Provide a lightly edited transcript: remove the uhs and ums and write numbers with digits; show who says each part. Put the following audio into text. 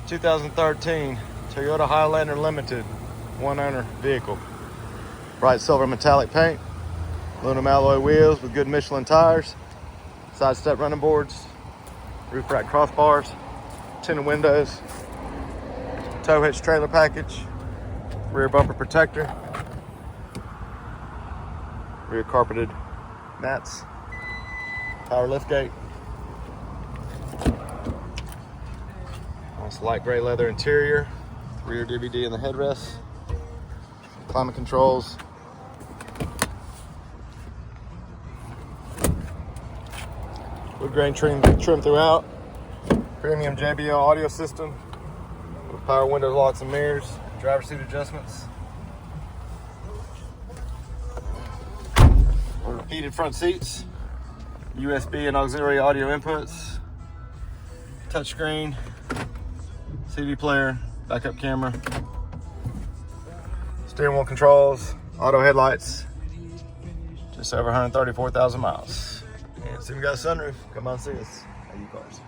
Speaker 1: 2013 Toyota Highlander Limited, one owner vehicle. Bright silver metallic paint, aluminum alloy wheels with good Michelin tires, side step running boards, roof rack crossbars, tinted windows, tow hitch trailer package, rear bumper protector, rear carpeted mats, power liftgate, nice light gray leather interior, rear DVD in the headrest, climate controls, wood grain trim throughout, premium JBL audio system with power windows, locks and mirrors, driver seat adjustments, heated front seats, USB and auxiliary audio inputs, touchscreen, CD player, backup camera, steering wheel controls, auto headlights, just over 134,000 miles. And see, we got a sunroof. Come on, see us at U-Cars.